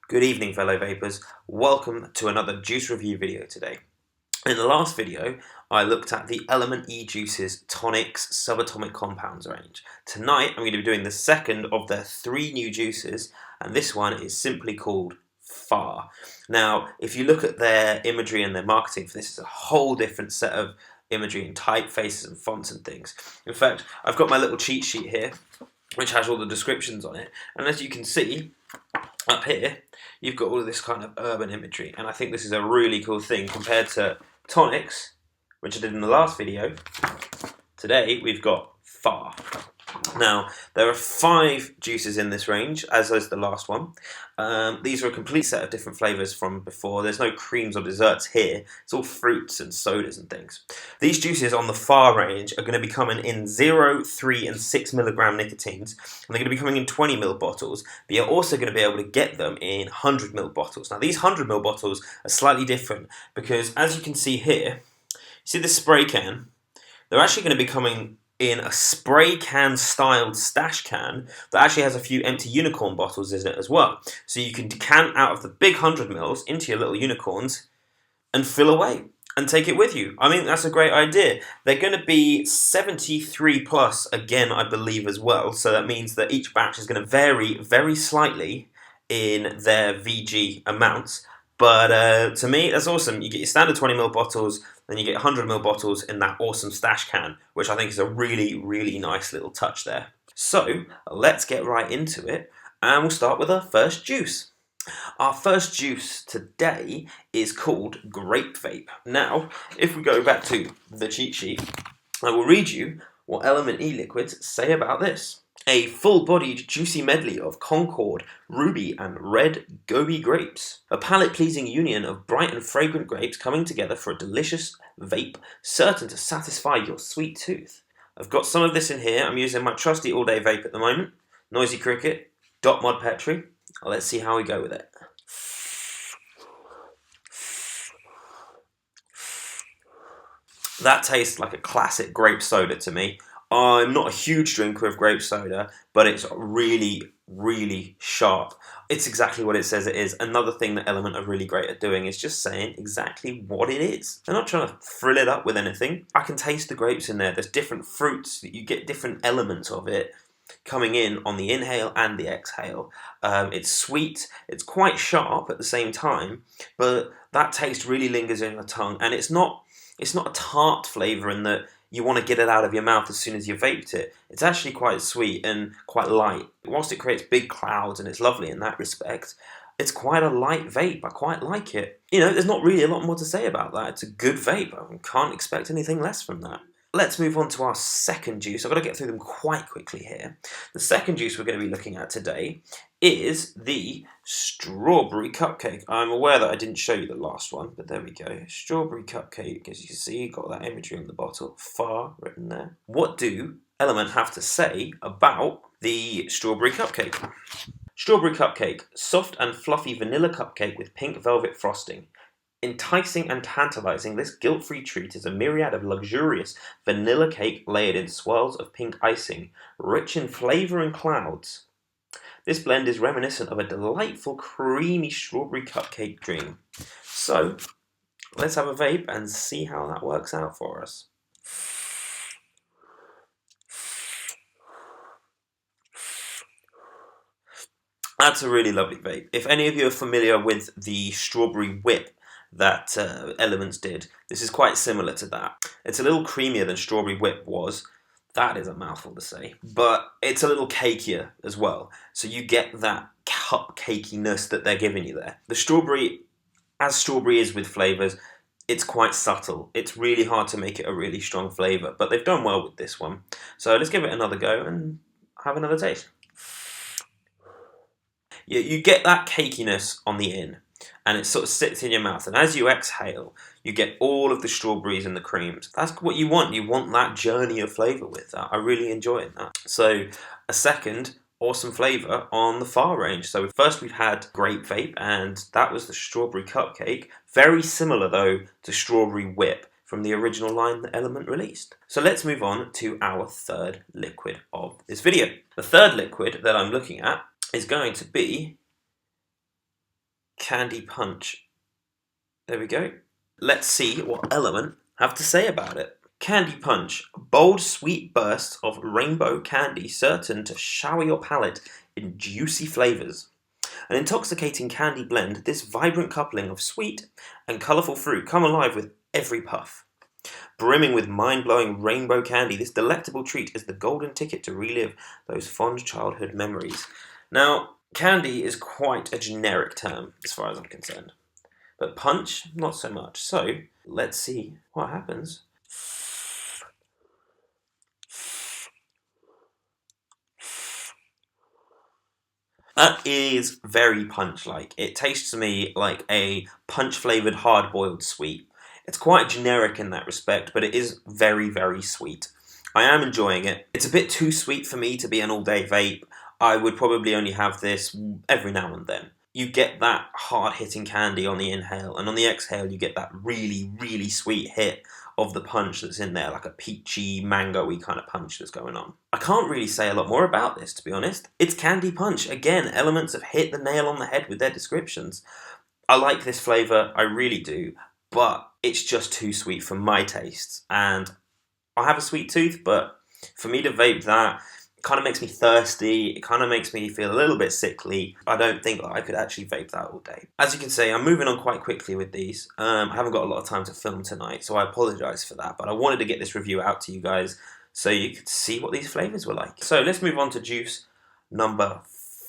Good evening, fellow vapors. Welcome to another juice review video today. In the last video, I looked at the Element E Juice's Tonics subatomic compounds range. Tonight, I'm going to be doing the second of their 3 new juices, and this one is simply called FAR. Now, if you look at their imagery and their marketing for this, it's a whole different set of imagery and typefaces and fonts and things. In fact, I've got my little cheat sheet here, which has all the descriptions on it, and as you can see, up here, you've got all of this kind of urban imagery, and I think this is a really cool thing compared to Tonics, which I did in the last video. Today, we've got FAR. Now, there are 5 juices in this range, as is the last one. These are a complete set of different flavours from before. There's no creams or desserts here. It's all fruits and sodas and things. These juices on the FAR range are going to be coming in 0, 3 and 6 milligram nicotines, and they're going to be coming in 20 ml bottles, but you're also going to be able to get them in 100 ml bottles. Now, these 100 ml bottles are slightly different because, as you can see here, see this spray can? They're actually going to be coming in a spray can styled stash can that actually has a few empty unicorn bottles in it as well. So you can decant out of the big 100 mils into your little unicorns and fill away and take it with you. I mean, that's a great idea. They're going to be 73 plus again, I believe, as well. So that means that each batch is going to vary very slightly in their VG amounts. But to me, that's awesome. You get your standard 20 ml bottles, then you get 100 ml bottles in that awesome stash can, which I think is a really, really nice little touch there. So let's get right into it, and we'll start with our first juice. Our first juice today is called Grape Vape. Now, if we go back to the cheat sheet, I will read you what Element E liquids say about this. A full-bodied, juicy medley of Concord, Ruby and Red Gobi grapes. A palate-pleasing union of bright and fragrant grapes coming together for a delicious vape, certain to satisfy your sweet tooth. I've got some of this in here. I'm using my trusty all-day vape at the moment. Noisy Cricket, Dot Mod Petri. Let's see how we go with it. That tastes like a classic grape soda to me. I'm not a huge drinker of grape soda, but it's really, really sharp. It's exactly what it says it is. Another thing that Element are really great at doing is just saying exactly what it is. They're not trying to frill it up with anything. I can taste the grapes in there. There's different fruits. You get different elements of it coming in on the inhale and the exhale. It's sweet. It's quite sharp at the same time, but that taste really lingers in the tongue. And it's not a tart flavour in that you want to get it out of your mouth as soon as you've vaped it. It's actually quite sweet and quite light. Whilst it creates big clouds and it's lovely in that respect, it's quite a light vape. I quite like it. You know, there's not really a lot more to say about that. It's a good vape. I can't expect anything less from that. Let's move on to our second juice. I've got to get through them quite quickly here. The second juice we're going to be looking at today is the Strawberry Cupcake. I'm aware that I didn't show you the last one, but there we go. Strawberry Cupcake, as you can see, got that imagery on the bottle, FAR written there. What do Element have to say about the Strawberry Cupcake? Strawberry Cupcake, soft and fluffy vanilla cupcake with pink velvet frosting. Enticing and tantalizing, this guilt-free treat is a myriad of luxurious vanilla cake layered in swirls of pink icing, rich in flavor and clouds. This blend is reminiscent of a delightful, creamy strawberry cupcake dream. So, let's have a vape and see how that works out for us. That's a really lovely vape. If any of you are familiar with the strawberry whip that Elements did, this is quite similar to that. It's a little creamier than Strawberry Whip was. That is a mouthful to say. But it's a little cakier as well. So you get that cupcakiness that they're giving you there. The strawberry, as strawberry is with flavours, it's quite subtle. It's really hard to make it a really strong flavour, but they've done well with this one. So let's give it another go and have another taste. You get that cakiness on the in, and it sort of sits in your mouth, and as you exhale, you get all of the strawberries and the creams. That's what you want. You want that journey of flavour with that. I really enjoy that. So a second awesome flavour on the FAR range. So first we've had Grape Vape, and that was the Strawberry Cupcake. Very similar though to Strawberry Whip from the original line that Element released. So let's move on to our third liquid of this video. The third liquid that I'm looking at is going to be Candy Punch. There we go. Let's see what Element have to say about it. Candy Punch. Bold, sweet bursts of rainbow candy certain to shower your palate in juicy flavours. An intoxicating candy blend, this vibrant coupling of sweet and colourful fruit come alive with every puff. Brimming with mind-blowing rainbow candy, this delectable treat is the golden ticket to relive those fond childhood memories. Now, candy is quite a generic term as far as I'm concerned, but punch, not so much. So, let's see what happens. That is very punch-like. It tastes to me like a punch-flavoured hard-boiled sweet. It's quite generic in that respect, but it is very, very sweet. I am enjoying it. It's a bit too sweet for me to be an all-day vape. I would probably only have this every now and then. You get that hard-hitting candy on the inhale, and on the exhale you get that really, really sweet hit of the punch that's in there, like a peachy, mango-y kind of punch that's going on. I can't really say a lot more about this, to be honest. It's Candy Punch. Again, Elements have hit the nail on the head with their descriptions. I like this flavour, I really do, but it's just too sweet for my tastes. And I have a sweet tooth, but for me to vape that, it kind of makes me thirsty, it kind of makes me feel a little bit sickly. I don't think that I could actually vape that all day. As you can see, I'm moving on quite quickly with these. I haven't got a lot of time to film tonight, so I apologise for that, but I wanted to get this review out to you guys so you could see what these flavours were like. So let's move on to juice number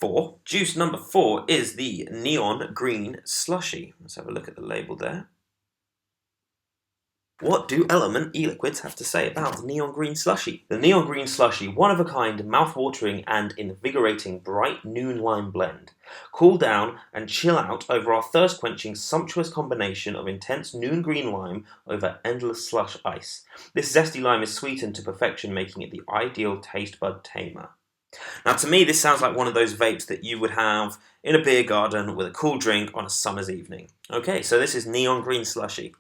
4. Juice number 4 is the Neon Green Slushie. Let's have a look at the label there. What do Element e-liquids have to say about the Neon Green Slushie? The Neon Green Slushie, one-of-a-kind, mouth-watering and invigorating bright noon lime blend. Cool down and chill out over our thirst-quenching sumptuous combination of intense noon green lime over endless slush ice. This zesty lime is sweetened to perfection, making it the ideal taste bud tamer. Now to me this sounds like one of those vapes that you would have in a beer garden with a cool drink on a summer's evening. Okay, so this is Neon Green Slushie.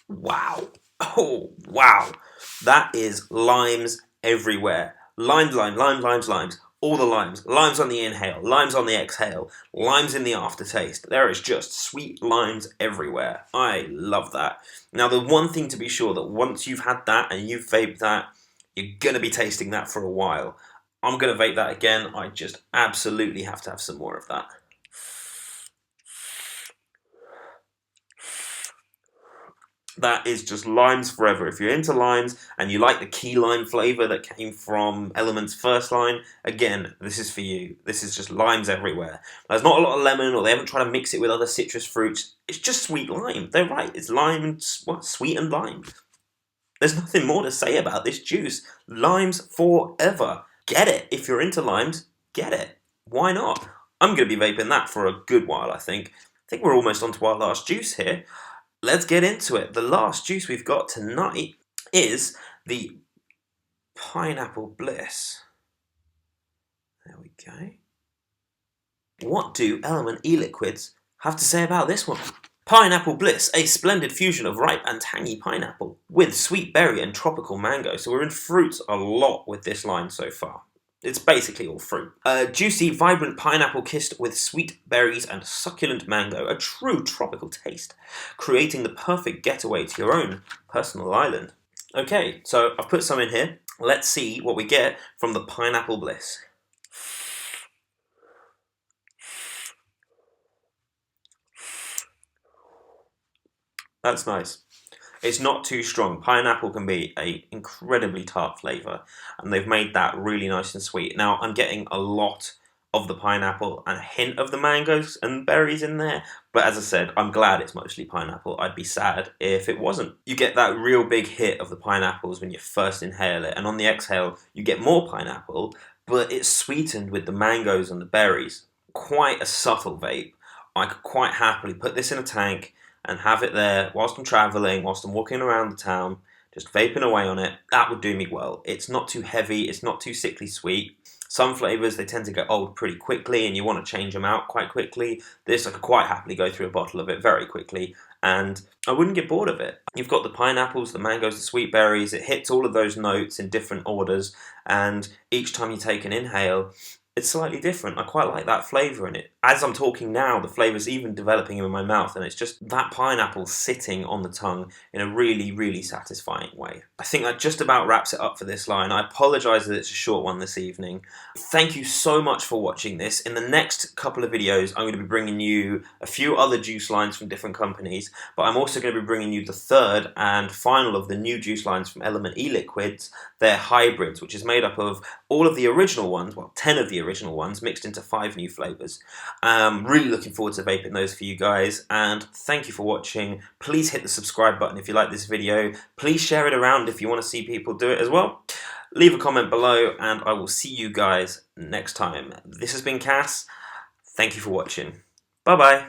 Wow. Oh, wow. That is limes everywhere. Limes. All the limes. Limes on the inhale, limes on the exhale, limes in the aftertaste. There is just sweet limes everywhere. I love that. Now, the one thing to be sure that once you've had that and you've vaped that, you're going to be tasting that for a while. I'm going to vape that again. I just absolutely have to have some more of that. That is just limes forever. If you're into limes and you like the key lime flavour that came from Element's first line, again, this is for you. This is just limes everywhere. There's not a lot of lemon, or they haven't tried to mix it with other citrus fruits. It's just sweet lime. They're right. It's lime and sweet and lime. There's nothing more to say about this juice. Limes forever. Get it. If you're into limes, get it. Why not? I'm going to be vaping that for a good while, I think. I think we're almost on to our last juice here. Let's get into it. The last juice we've got tonight is the Pineapple Bliss. There we go. What do Element e-liquids have to say about this one? Pineapple Bliss, a splendid fusion of ripe and tangy pineapple with sweet berry and tropical mango. So we're in fruits a lot with this line so far. It's basically all fruit. Juicy, vibrant pineapple kissed with sweet berries and succulent mango, a true tropical taste, creating the perfect getaway to your own personal island. Okay, so I've put some in here. Let's see what we get from the Pineapple Bliss. That's nice. It's not too strong. Pineapple can be an incredibly tart flavour, and they've made that really nice and sweet. Now, I'm getting a lot of the pineapple and a hint of the mangoes and berries in there, but as I said, I'm glad it's mostly pineapple. I'd be sad if it wasn't. You get that real big hit of the pineapples when you first inhale it, and on the exhale, you get more pineapple, but it's sweetened with the mangoes and the berries. Quite a subtle vape. I could quite happily put this in a tank and have it there whilst I'm travelling, whilst I'm walking around the town, just vaping away on it. That would do me well. It's not too heavy, it's not too sickly sweet. Some flavours, they tend to get old pretty quickly and you want to change them out quite quickly. This, I could quite happily go through a bottle of it very quickly and I wouldn't get bored of it. You've got the pineapples, the mangoes, the sweet berries. It hits all of those notes in different orders, and each time you take an inhale, it's slightly different. I quite like that flavour in it. As I'm talking now, the flavour's even developing in my mouth, and it's just that pineapple sitting on the tongue in a really, really satisfying way. I think that just about wraps it up for this line. I apologise that it's a short one this evening. Thank you so much for watching this. In the next couple of videos, I'm going to be bringing you a few other juice lines from different companies, but I'm also going to be bringing you the third and final of the new juice lines from Element E-Liquids. They're hybrids, which is made up of all of the original ones, well, 10 of the original ones, mixed into 5 new flavours. Really looking forward to vaping those for you guys, and thank you for watching. Please hit the subscribe button if you like this video. Please share it around if you want to see people do it as well. Leave a comment below, and I will see you guys next time. This has been Cass. Thank you for watching. Bye bye.